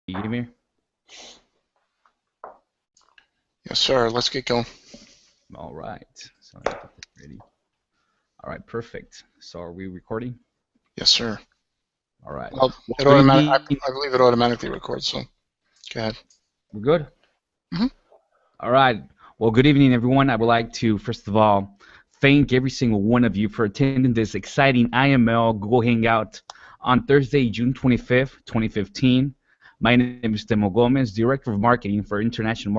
You hear me? Yes, sir. Let's get going. All right. So I get this ready. All right, perfect. So are we recording? Yes, sir. All right. Well, Well, it good automatic. evening. I believe it automatically records. So go ahead. We're good? Mhm. All right. Well, good evening, everyone. I would like to, first of all, thank every single one of you for attending this exciting IML Google Hangout on Thursday, June 25th, 2015. My name is Temo Gomez, Director of Marketing for International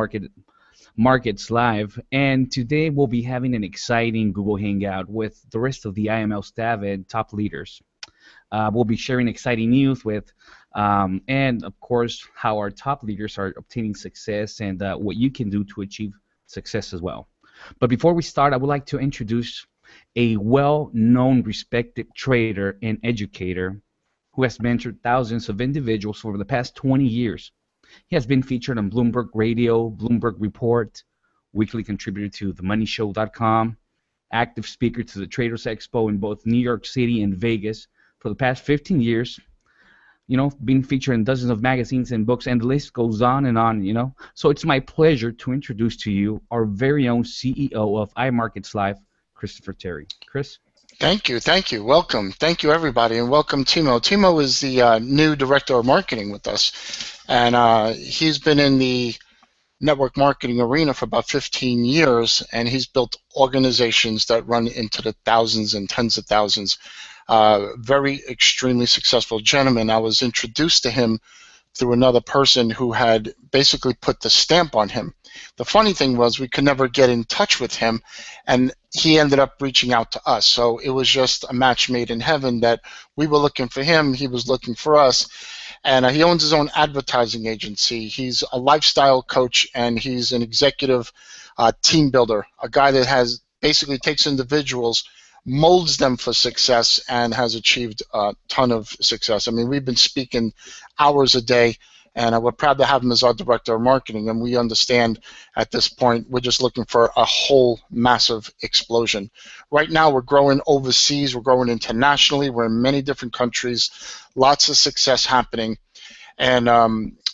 Markets Live, and today we'll be having an exciting Google Hangout with the rest of the IML staff and top leaders. We'll be sharing exciting news with, and of course, how our top leaders are obtaining success and what you can do to achieve success as well. But before we start, I would like to introduce a well-known, respected trader and educator who has mentored thousands of individuals over the past 20 years. He has been featured on Bloomberg Radio, Bloomberg Report, weekly contributor to themoneyshow.com, active speaker to the Traders Expo in both New York City and Vegas for the past 15 years. Being featured in dozens of magazines and books, and the list goes on. So it's my pleasure to introduce to you our very own CEO of iMarkets Live, Christopher Terry. Chris? Thank you. Thank you. Welcome. Thank you, everybody, and welcome, Timo. Timo is the new director of marketing with us, and he's been in the network marketing arena for about 15 years, and he's built organizations that run into the thousands and tens of thousands. Very extremely successful gentleman. I was introduced to him through another person who had basically put the stamp on him. The funny thing was we could never get in touch with him, and he ended up reaching out to us. So it was just a match made in heaven that we were looking for him, he was looking for us. And he owns his own advertising agency. He's a lifestyle coach, and he's an executive team builder, a guy that has basically takes individuals, molds them for success, and has achieved a ton of success. I mean, we've been speaking hours a day, and we're proud to have him as our director of marketing, and we understand at this point we're just looking for a whole massive explosion. Right now we're growing overseas, we're growing internationally, we're in many different countries, lots of success happening, and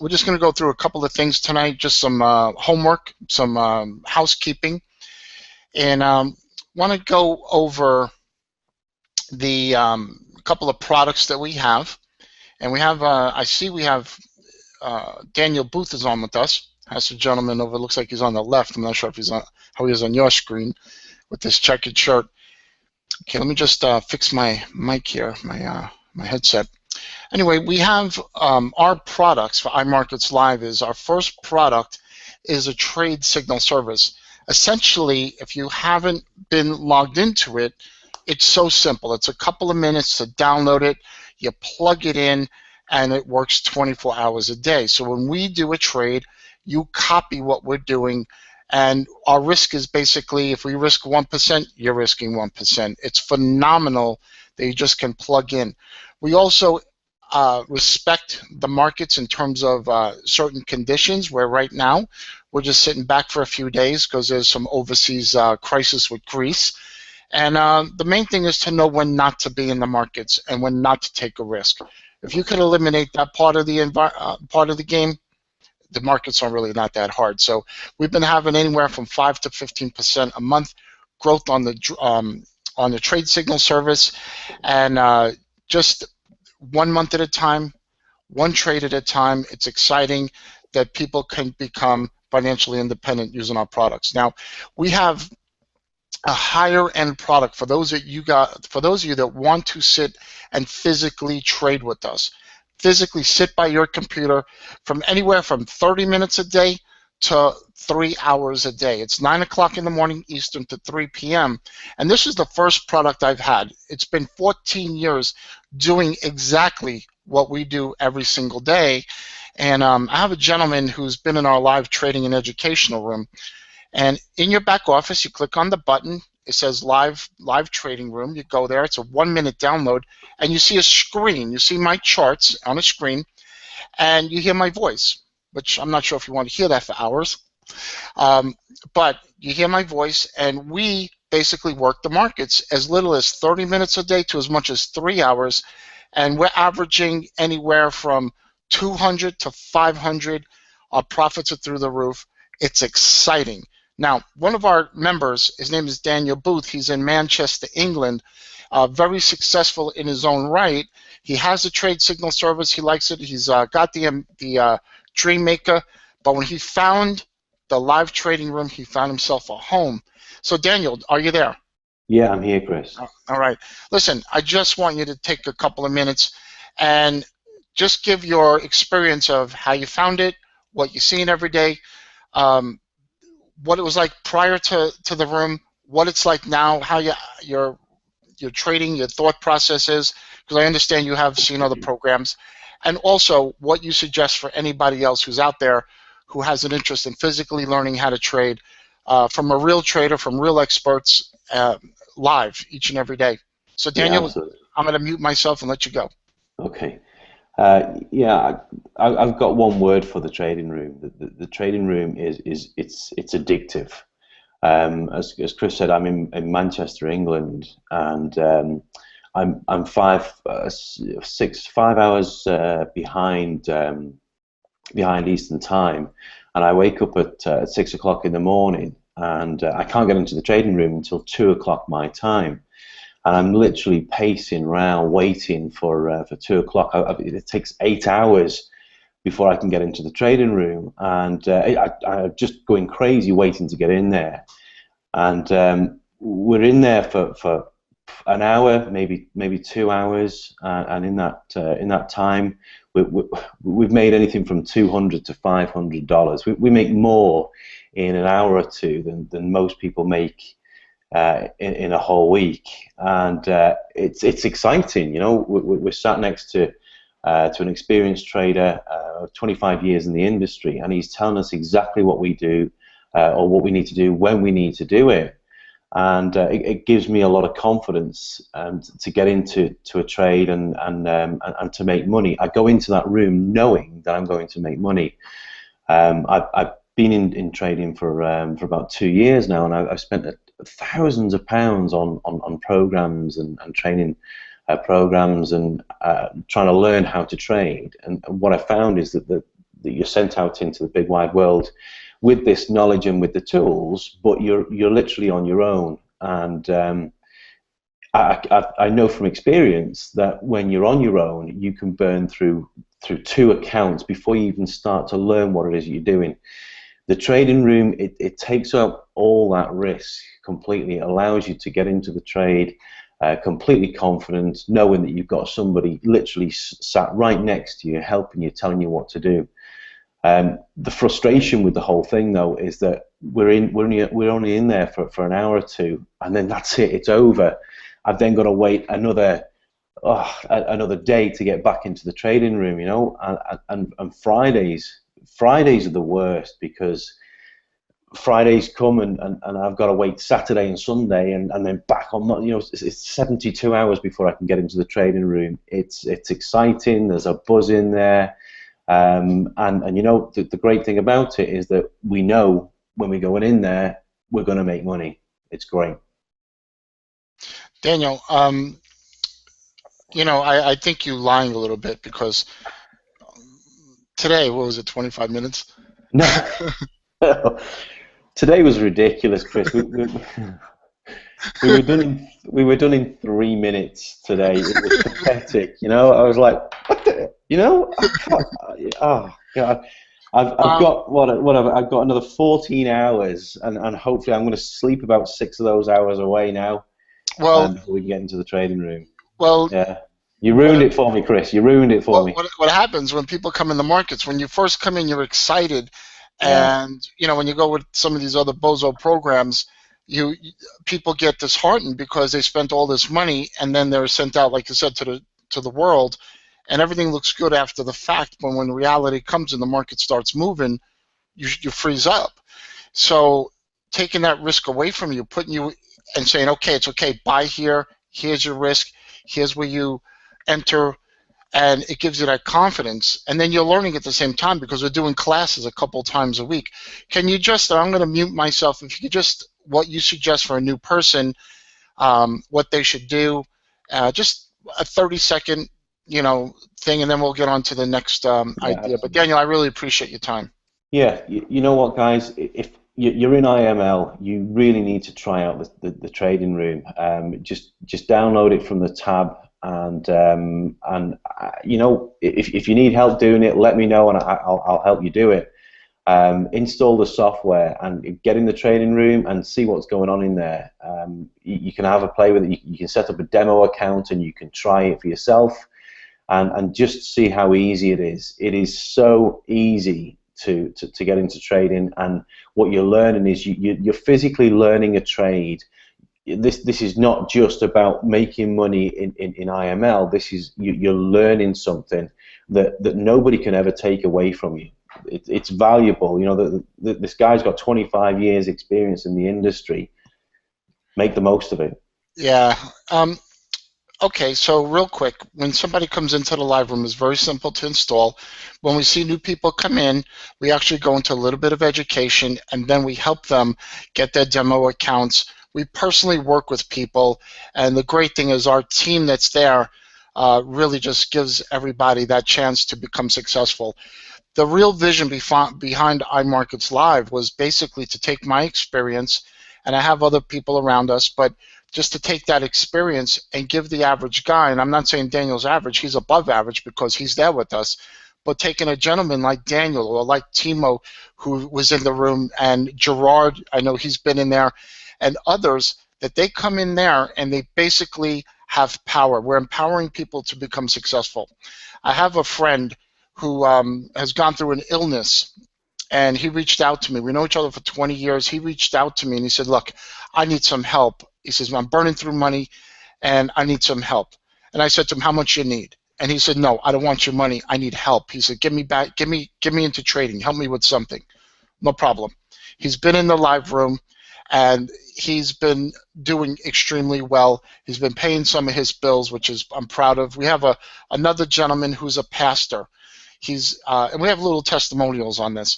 we're just going to go through a couple of things tonight, just some homework, some housekeeping, and want to go over the couple of products that we have. And we have, I see we have Daniel Booth is on with us. That's the gentleman over, looks like he's on the left. I'm not sure if he's on, how he is on your screen with this checkered shirt. Okay, let me just fix my mic here, my headset. Anyway, we have our products for iMarkets Live. Is our first product is a trade signal service. Essentially, if you haven't been logged into it, it's so simple. It's a couple of minutes to download it, you plug it in, and it works 24 hours a day. So when we do a trade, you copy what we're doing, and our risk is basically, if we risk 1%, you're risking 1%. It's phenomenal that you just can plug in. We also respect the markets in terms of certain conditions, where right now we're just sitting back for a few days because there's some overseas crisis with Greece. And the main thing is to know when not to be in the markets and when not to take a risk. If you could eliminate that part of the game, the markets are really not that hard. So we've been having anywhere from 5 to 15% a month growth on the trade signal service, and just 1 month at a time, one trade at a time. It's exciting that people can become financially independent using our products. Now, we have a higher end product for those of you that want to sit and physically trade with us. Physically sit by your computer from anywhere from 30 minutes a day to 3 hours a day. It's 9 o'clock in the morning Eastern to 3 p.m. And this is the first product I've had. It's been 14 years doing exactly what we do every single day. And I have a gentleman who's been in our live trading and educational room. And in your back office, you click on the button. It says live trading room. You go there. It's a 1 minute download, and you see a screen. You see my charts on a screen, and you hear my voice, which I'm not sure if you want to hear that for hours. But you hear my voice, and we basically work the markets as little as 30 minutes a day to as much as 3 hours, and we're averaging anywhere from 200 to 500. Our profits are through the roof. It's exciting. Now, one of our members, his name is Daniel Booth. He's in Manchester, England, very successful in his own right. He has a trade signal service. He likes it. He's got the Dream Maker, but when he found the live trading room, he found himself a home. So, Daniel, are you there? Yeah, I'm here, Chris. All right. Listen, I just want you to take a couple of minutes and just give your experience of how you found it, what you're seeing every day, what it was like prior to the room, what it's like now, how you're trading, your thought process is, because I understand you have seen other programs, and also what you suggest for anybody else who's out there who has an interest in physically learning how to trade from a real trader, from real experts, live each and every day. So, Daniel, Yeah, I'm going to mute myself and let you go. okay. Yeah, I've got one word for the trading room. The trading room it's addictive. As Chris said, I'm in Manchester, England, and I'm 5 hours behind Eastern Time, and I wake up at 6 o'clock in the morning, and I can't get into the trading room until 2 o'clock my time. And I'm literally pacing around waiting for 2 o'clock. It takes 8 hours before I can get into the trading room, and I'm just going crazy waiting to get in there. And we're in there for an hour, maybe 2 hours, and in that time, we've made anything from $200 to $500. We make more in an hour or two than most people make in a whole week, and it's exciting. You know, we're sat next to an experienced trader, 25 years in the industry, and he's telling us exactly what we do or what we need to do when we need to do it, and it gives me a lot of confidence to get into a trade and to make money. I go into that room knowing that I'm going to make money. I've been in trading for about 2 years now, and I've spent thousands of pounds on programs and training programs and trying to learn how to trade. And what I found is that you're sent out into the big wide world with this knowledge and with the tools, but you're literally on your own. And I know from experience that when you're on your own, you can burn through 2 accounts before you even start to learn what it is you're doing. The trading room, it takes up all that risk completely. It allows you to get into the trade completely confident, knowing that you've got somebody literally sat right next to you, helping you, telling you what to do. The frustration with the whole thing, though, is that we're only in there for an hour or two, and then that's it. It's over. I've then got to wait another day to get back into the trading room. You know, and Fridays are the worst, because Fridays come and I've got to wait Saturday and Sunday and then back on. You know, it's 72 hours before I can get into the trading room. It's exciting. There's a buzz in there, and you know, the great thing about it is that we know when we're going in there, we're going to make money. It's great. Daniel, you know, I think you're lying a little bit, because today, what was it, 25 minutes? No. Today was ridiculous, Chris. We were done in 3 minutes today. It was pathetic. You know, I was like, what the, you know, oh God, I've got another 14 hours, and hopefully I'm going to sleep about 6 of those hours away now. Well, before we get into the trading room. Well, yeah. You ruined it for me, Chris. You ruined it for me. What happens when people come in the markets? When you first come in, you're excited, and you know, when you go with some of these other bozo programs, people get disheartened because they spent all this money, and then they're sent out, like you said, to the world, and everything looks good after the fact. But when reality comes and the market starts moving, you freeze up. So taking that risk away from you, putting you and saying, okay, it's okay, buy here. Here's your risk. Here's where you enter, and it gives you that confidence, and then you're learning at the same time, because we're doing classes a couple times a week. Can you just, I'm going to mute myself, if you could just what you suggest for a new person, what they should do, just a 30-second, thing, and then we'll get on to the next Yeah, idea. absolutely. But Daniel, I really appreciate your time. Yeah, you know what, guys? If you're in IML, you really need to try out the trading room. Just download it from the tab, and if you need help doing it, let me know, and I'll help you do it. Install the software and get in the trading room and see what's going on in there. You can have a play with it. You can set up a demo account and you can try it for yourself, and just see how easy it is. It is so easy to get into trading, and what you're learning is you're physically learning a trade. This is not just about making money in IML. This is you're learning something that nobody can ever take away from you. It's valuable. This guy's got 25 years experience in the industry. Make the most of it. Yeah. Okay, so real quick, when somebody comes into the live room, it's very simple to install. When we see new people come in, we actually go into a little bit of education, and then we help them get their demo accounts. We personally work with people, and the great thing is our team that's there really just gives everybody that chance to become successful. The real vision behind iMarkets Live was basically to take my experience, and I have other people around us, but just to take that experience and give the average guy, and I'm not saying Daniel's average, he's above average because he's there with us, but taking a gentleman like Daniel or like Timo, who was in the room, and Gerard, I know he's been in there, and others, that they come in there and they basically have power. We're empowering people to become successful. I have a friend who has gone through an illness, and he reached out to me. We know each other for 20 years. He reached out to me and he said, look, I need some help. He says, I'm burning through money and I need some help. And I said to him, how much you need? And he said, no, I don't want your money. I need help. He said, give me into trading. Help me with something. No problem. He's been in the live room and he's been doing extremely well. He's been paying some of his bills, which is I'm proud of. We have another gentleman who's a pastor. And we have little testimonials on this.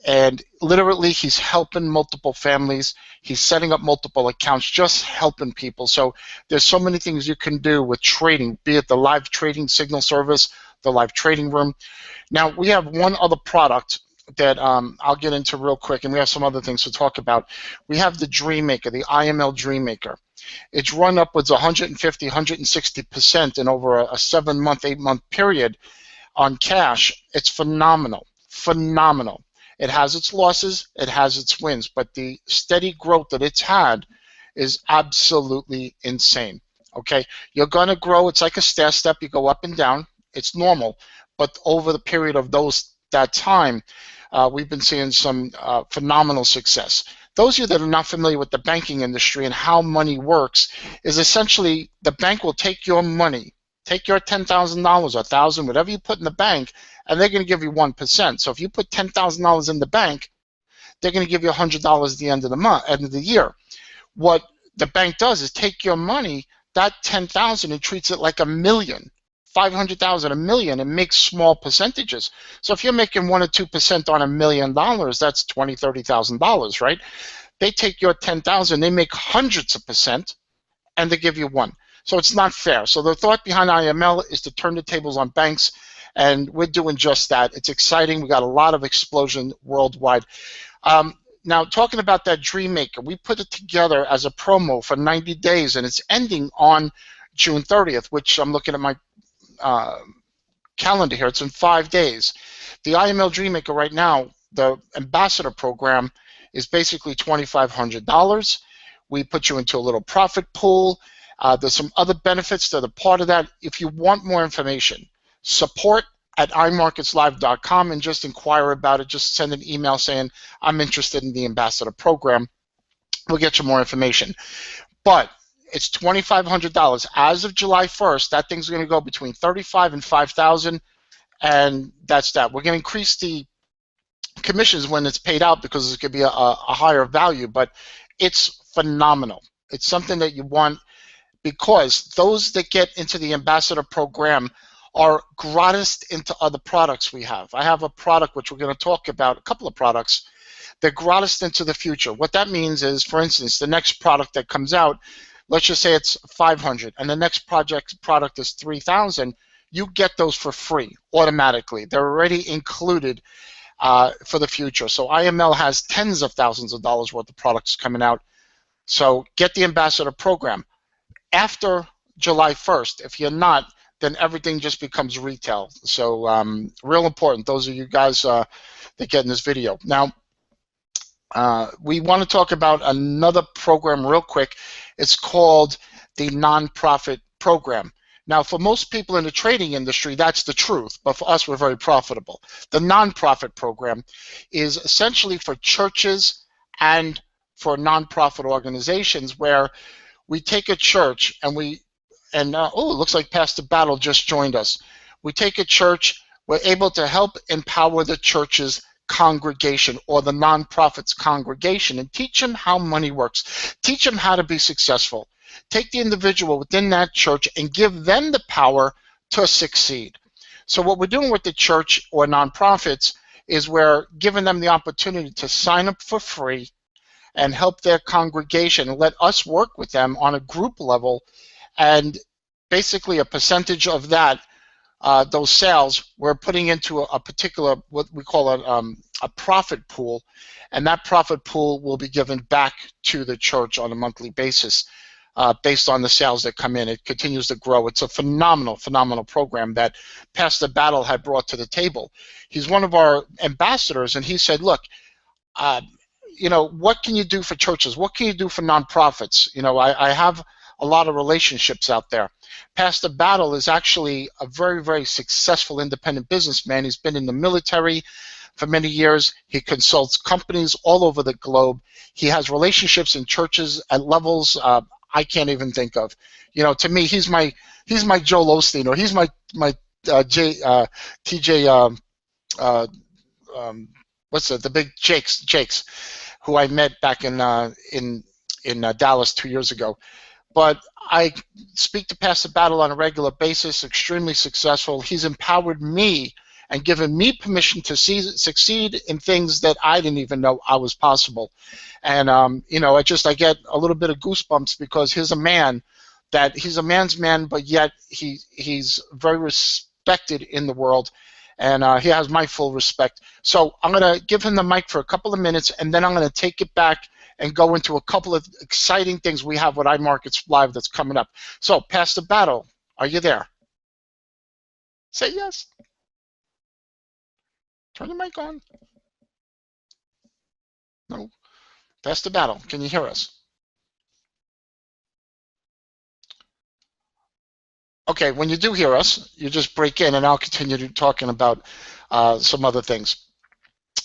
And literally, he's helping multiple families. He's setting up multiple accounts, just helping people. So there's so many things you can do with trading, be it the live trading signal service, the live trading room. Now, we have one other product that I'll get into real quick, and we have some other things to talk about. We have the Dream Maker, the IML Dream Maker. It's run upwards 150, 160% in over a 7-month, 8-month period on cash. It's phenomenal, phenomenal. It has its losses, it has its wins, but the steady growth that it's had is absolutely insane. Okay, you're going to grow. It's like a stair step. You go up and down. It's normal, but over the period of that time, we've been seeing some phenomenal success. Those of you that are not familiar with the banking industry and how money works is essentially the bank will take your money, take your $10,000 or $1,000, whatever you put in the bank, and they're going to give you 1%. So if you put $10,000 in the bank, they're going to give you $100 at the end of the year. What the bank does is take your money, that $10,000, and treats it like a million, $500,000, a million, and makes small percentages. So if you're making 1 or 2% on $1 million, that's $20,000, $30,000, right? They take your $10,000, they make hundreds of percent, and they give you 1. So it's not fair. So the thought behind IML is to turn the tables on banks, and we're doing just that. It's exciting. We got a lot of explosion worldwide. Now, talking about that Dream Maker, we put it together as a promo for 90 days, and it's ending on June 30th, which I'm looking at my calendar here. It's in 5 days. The IML Dream Maker right now, the ambassador program, is basically $2,500. We put you into a little profit pool. There's some other benefits that are part of that. If you want more information, support@imarketslive.com and just inquire about it. Just send an email saying, I'm interested in the ambassador program. We'll get you more information. But it's $2,500. As of July 1st, that thing's going to go between $35,000 and $5,000, and that's that. We're going to increase the commissions when it's paid out because it's going to be a higher value, but it's phenomenal. It's something that you want, because those that get into the ambassador program are gratis into other products we have. I have a product which we're going to talk about, a couple of products They're gratis into the future. What that means is, for instance, the next product that comes out, let's just say it's 500, and the next product is 3,000. You get those for free automatically. They're already included for the future. So IML has tens of thousands of dollars worth of products coming out. So get the ambassador program. After July 1st, if you're not, then everything just becomes retail. So real important, those of you guys that get in this video. Now, we want to talk about another program real quick. It's called the nonprofit program. Now, for most people in the trading industry, that's the truth, but for us, we're very profitable. The nonprofit program is essentially for churches and for nonprofit organizations where we take a church and oh, it looks like Pastor Battle just joined us. We take a church, we're able to help empower the church's congregation or the nonprofit's congregation and teach them how money works, teach them how to be successful. Take the individual within that church and give them the power to succeed. So what we're doing with the church or nonprofits is we're giving them the opportunity to sign up for free and help their congregation and let us work with them on a group level, and basically a percentage of that, those sales, we're putting into a particular, what we call a profit pool, and that profit pool will be given back to the church on a monthly basis based on the sales that come in. It continues to grow. It's a phenomenal, phenomenal program that Pastor Battle had brought to the table. He's one of our ambassadors, and he said, look, you know, what can you do for churches? What can you do for nonprofits? You know, I have a lot of relationships out there. Pastor Battle is actually a very, very successful independent businessman. He's been in the military for many years. He consults companies all over the globe. He has relationships in churches at levels I can't even think of. You know, to me, he's my Joel Osteen, or he's my TJ. What's the big Jakes, who I met back in Dallas 2 years ago. But I speak to Pastor Battle on a regular basis, extremely successful. He's empowered me and given me permission to succeed in things that I didn't even know I was possible. And, you know, I get a little bit of goosebumps because he's a man he's a man's man, but yet he's very respected in the world, and he has my full respect. So I'm going to give him the mic for a couple of minutes, and then I'm going to take it back and go into a couple of exciting things we have with iMarkets Live that's coming up. So, Pastor Battle, are you there? Say yes. Turn the mic on. No. Pastor Battle, can you hear us? Okay, when you do hear us, you just break in, and I'll continue talking about some other things.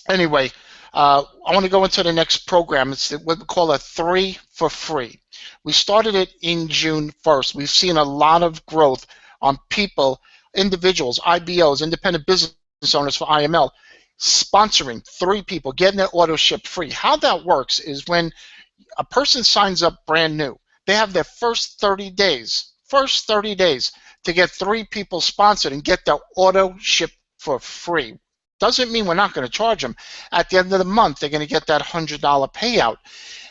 Anyway, I want to go into the next program. It's what we call a 3 for free. We started it in June 1st. We've seen a lot of growth on people, individuals, IBOs, independent business owners for IML, sponsoring 3 people, getting their auto ship free. How that works is when a person signs up brand new, they have their first 30 days to get 3 people sponsored and get their auto ship for free. Doesn't mean we're not going to charge them. At the end of the month, they're going to get that $100 payout.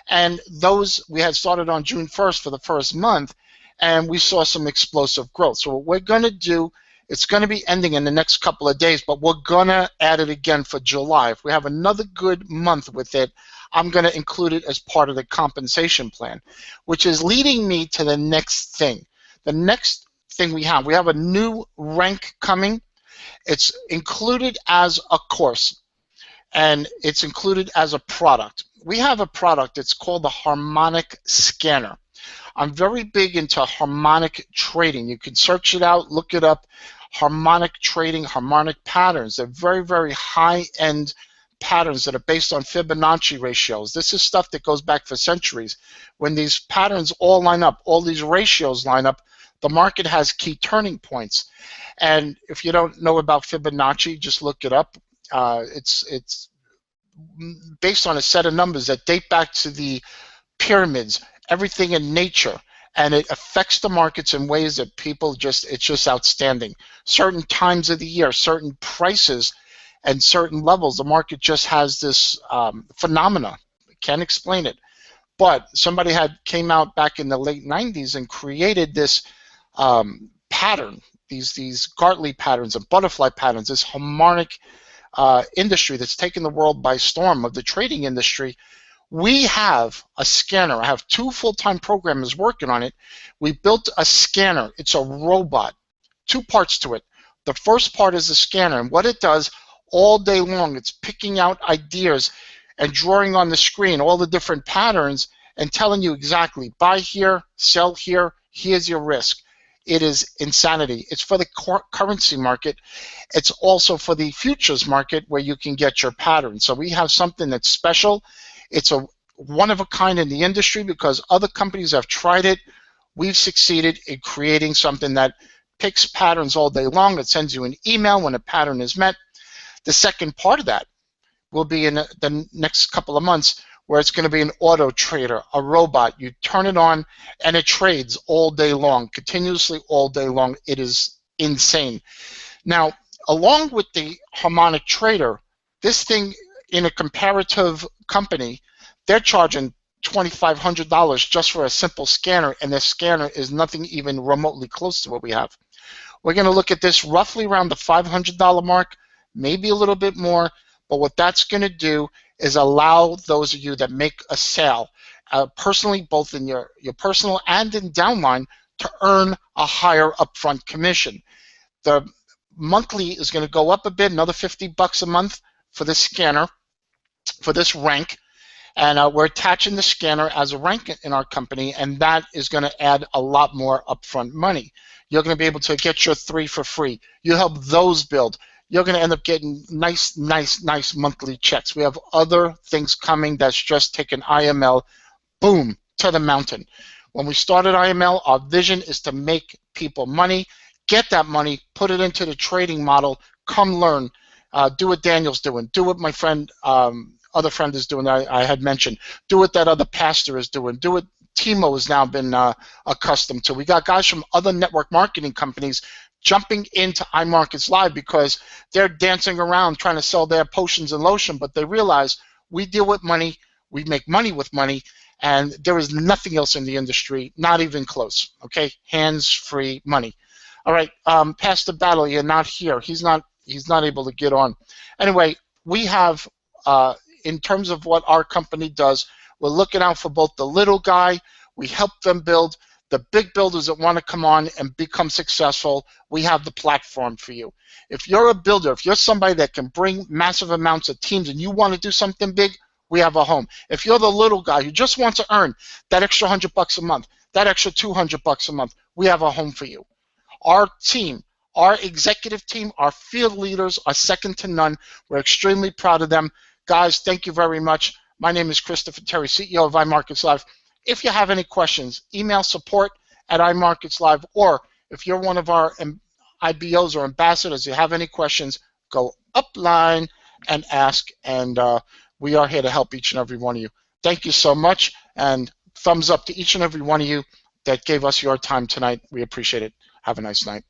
And those we had started on June 1st for the first month, and we saw some explosive growth. So what we're going to do, it's going to be ending in the next couple of days, but we're going to add it again for July. If we have another good month with it, I'm going to include it as part of the compensation plan, which is leading me to the next thing. The next thing we have a new rank coming. It's included as a course, and it's included as a product. We have a product, it's called the Harmonic Scanner. I'm very big into harmonic trading. You can search it out, look it up. Harmonic trading, harmonic patterns. They're very, very high-end patterns that are based on Fibonacci ratios. This is stuff that goes back for centuries. When these patterns all line up, all these ratios line up, the market has key turning points. And if you don't know about Fibonacci, just look it up. It's based on a set of numbers that date back to the pyramids, everything in nature, and it affects the markets in ways that people it's just outstanding. Certain times of the year, certain prices, and certain levels, the market just has this phenomena. Can't explain it. But somebody came out back in the late 90s and created this pattern, these Gartley patterns and butterfly patterns, this harmonic industry that's taken the world by storm of the trading industry. We have a scanner. I have 2 full-time programmers working on it. We built a scanner. It's a robot. 2 parts to it. The first part is the scanner, and what it does all day long, it's picking out ideas and drawing on the screen all the different patterns and telling you exactly, buy here, sell here, here's your risk. It is insanity. It's for the currency market. It's also for the futures market where you can get your patterns. So we have something that's special. It's a one of a kind in the industry because other companies have tried it. We've succeeded in creating something that picks patterns all day long. It sends you an email when a pattern is met. The second part of that will be in the next couple of months, where it's going to be an auto trader, a robot. You turn it on and it trades all day long, continuously all day long. It is insane. Now, along with the harmonic trader, this thing in a comparative company, they're charging $2,500 just for a simple scanner, and this scanner is nothing even remotely close to what we have. We're going to look at this roughly around the $500 mark, maybe a little bit more, but what that's going to do is allow those of you that make a sale, personally, both in your personal and in downline, to earn a higher upfront commission. The monthly is going to go up a bit, another $50 a month for this scanner, for this rank, and we're attaching the scanner as a rank in our company, and that is going to add a lot more upfront money. You're going to be able to get your 3 for free. You help those build. You're going to end up getting nice monthly checks. We have other things coming that's just taken IML, boom, to the mountain. When we started IML, our vision is to make people money, get that money, put it into the trading model, come learn, do what Daniel's doing, do what my friend, other friend is doing that I had mentioned, do what that other pastor is doing, do what Timo has now been accustomed to. We got guys from other network marketing companies jumping into iMarkets Live because they're dancing around trying to sell their potions and lotion, but they realize we deal with money, we make money with money, and there is nothing else in the industry, not even close, okay? Hands-free money. All right, Pastor Battle, you're not here. He's not able to get on. Anyway, we have, in terms of what our company does, we're looking out for both the little guy, we help them build, the big builders that want to come on and become successful. We have the platform for you. If you're a builder, if you're somebody that can bring massive amounts of teams and you want to do something big, we have a home. If you're the little guy who just wants to earn that extra $100 a month, that extra $200 a month, we have a home for you. Our team, our executive team, our field leaders are second to none. We're extremely proud of them. Guys, thank you very much. My name is Christopher Terry, CEO of iMarkets Live. If you have any questions, email support@iMarkets Live, or if you're one of our IBOs or ambassadors, you have any questions, go upline and ask, and we are here to help each and every one of you. Thank you so much, and thumbs up to each and every one of you that gave us your time tonight. We appreciate it. Have a nice night.